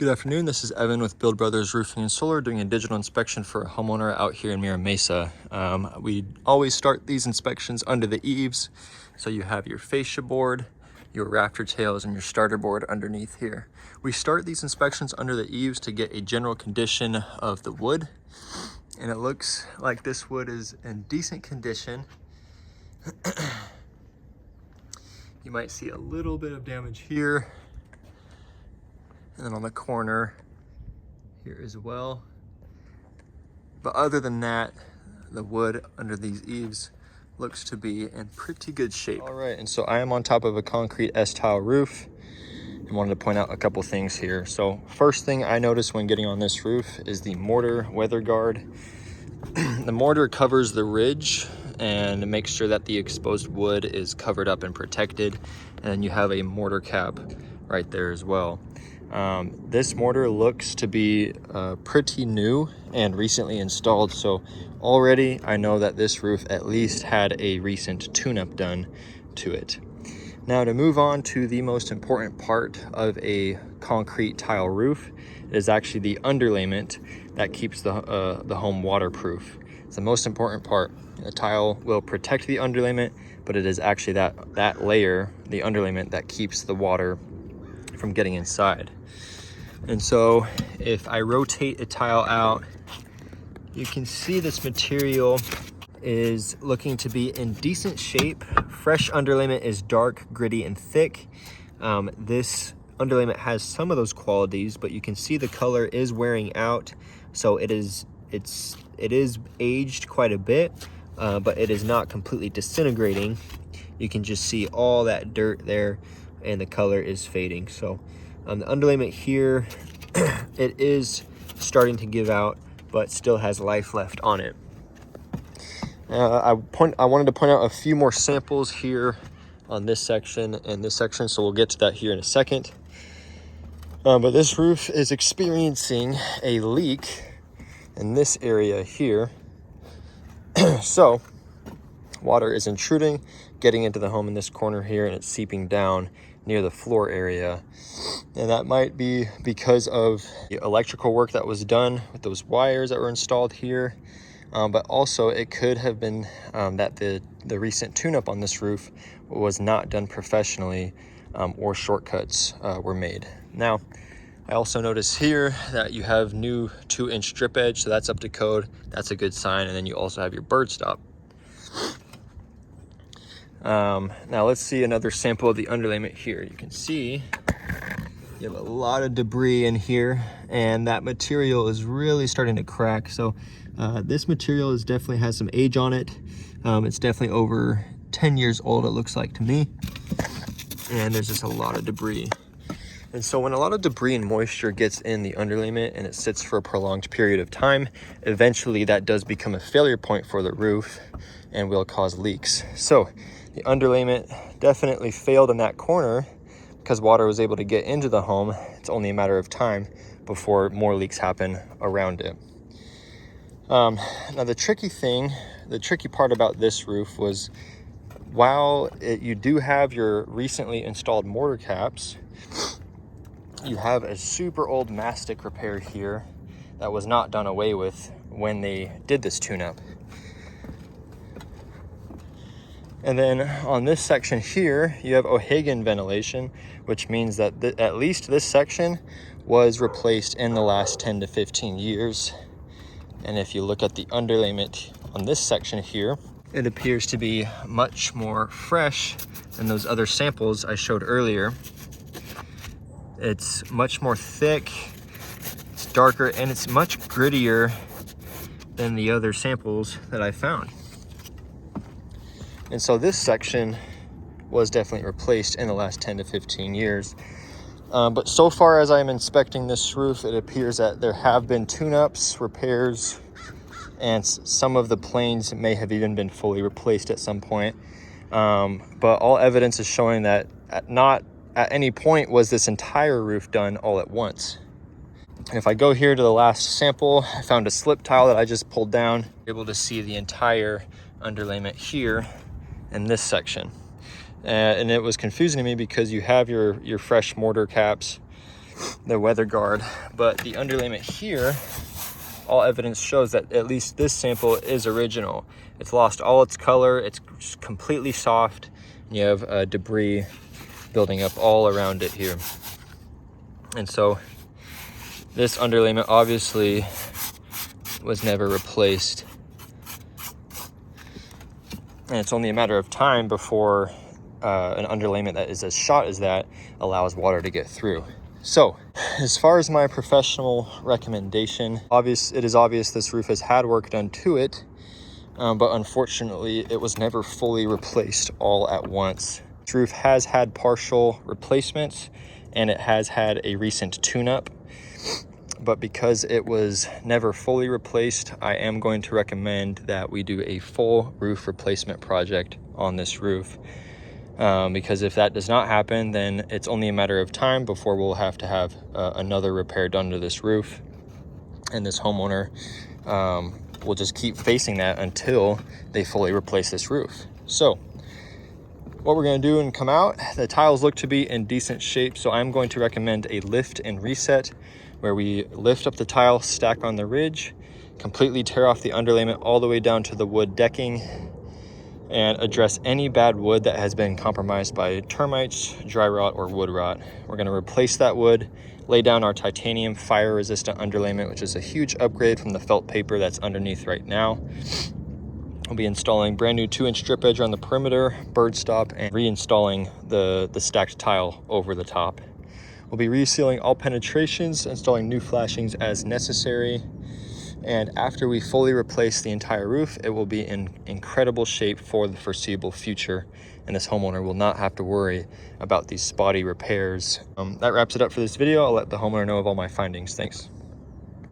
Good afternoon, this is Evan with Build Brothers Roofing and Solar doing a digital inspection for a homeowner out here in Mira Mesa. We always start these inspections under the eaves. So you have your fascia board, your rafter tails, and your starter board underneath here. We start these inspections under the eaves to get a general condition of the wood. And it looks like this wood is in decent condition. You might see a little bit of damage here. And then on the corner here as well. But other than that, the wood under these eaves looks to be in pretty good shape. All right, and so I am on top of a concrete S-tile roof and wanted to point out a couple things here. So first thing I noticed when getting on this roof is the mortar weather guard. The mortar covers the ridge and makes sure that the exposed wood is covered up and protected. And then you have a mortar cap right there as well. This mortar looks to be pretty new and recently installed, so already I know that this roof at least had a recent tune-up done to it. Now to move on to the most important part of a concrete tile roof, it is actually the underlayment that keeps the home waterproof. It's the most important part. The tile will protect the underlayment, but it is actually that layer, the underlayment, that keeps the water from getting inside. And so if I rotate a tile out, you can see this material is looking to be in decent shape. Fresh underlayment is dark, gritty, and thick. This underlayment has some of those qualities, but you can see the color is wearing out. So it is aged quite a bit, but it is not completely disintegrating. You can just see all that dirt there, and the color is fading. So the underlayment here, it is starting to give out, but still has life left on it. I wanted to point out a few more samples here on this section and this section, so we'll get to that here in a second. But this roof is experiencing a leak in this area here. So water is intruding, getting into the home in this corner here, and it's seeping down near the floor area. And that might be because of the electrical work that was done with those wires that were installed here. But also it could have been that the recent tune-up on this roof was not done professionally, or shortcuts were made. Now, I also notice here that you have new 2-inch strip edge, so that's up to code. That's a good sign. And then you also have your bird stop. Now let's see another sample of the underlayment here. You can see you have a lot of debris in here, and that material is really starting to crack. So this material definitely has some age on it. It's definitely over 10 years old, it looks like to me. And there's just a lot of debris. And so when a lot of debris and moisture gets in the underlayment and it sits for a prolonged period of time, eventually that does become a failure point for the roof and will cause leaks. So the underlayment definitely failed in that corner because water was able to get into the home. It's only a matter of time before more leaks happen around it. Now the tricky part about this roof was, while you do have your recently installed mortar caps, you have a super old mastic repair here that was not done away with when they did this tune-up. And then on this section here, you have O'Hagan ventilation, which means that at least this section was replaced in the last 10 to 15 years. And if you look at the underlayment on this section here, it appears to be much more fresh than those other samples I showed earlier. It's much more thick, it's darker, and it's much grittier than the other samples that I found. And so this section was definitely replaced in the last 10 to 15 years. But so far as I'm inspecting this roof, it appears that there have been tune-ups, repairs, and some of the planes may have even been fully replaced at some point. But all evidence is showing that not at any point was this entire roof done all at once. And if I go here to the last sample, I found a slip tile that I just pulled down. You're able to see the entire underlayment here in this section. And it was confusing to me because you have your fresh mortar caps the weather guard. But the underlayment here, all evidence shows that at least this sample is original. It's lost all its color, it's completely soft, and you have debris building up all around it here. And so this underlayment obviously was never replaced. And it's only a matter of time before an underlayment that is as shot as that allows water to get through. So, as far as my professional recommendation, it is obvious this roof has had work done to it, but unfortunately it was never fully replaced all at once. This roof has had partial replacements and it has had a recent tune-up, but because it was never fully replaced, I am going to recommend that we do a full roof replacement project on this roof. Because if that does not happen, then it's only a matter of time before we'll have to have another repair done to this roof. And this homeowner will just keep facing that until they fully replace this roof. So what we're going to do and come out, the tiles look to be in decent shape, so I'm going to recommend a lift and reset, where we lift up the tile, stack on the ridge, completely tear off the underlayment all the way down to the wood decking, and address any bad wood that has been compromised by termites, dry rot, or wood rot. We're going to replace that wood, lay down our titanium fire resistant underlayment, which is a huge upgrade from the felt paper that's underneath right now. We'll be installing brand new 2-inch strip edge on the perimeter, bird stop, and reinstalling the stacked tile over the top. We'll be resealing all penetrations, installing new flashings as necessary. And after we fully replace the entire roof, it will be in incredible shape for the foreseeable future, and this homeowner will not have to worry about these spotty repairs. That wraps it up for this video. I'll let the homeowner know of all my findings. Thanks.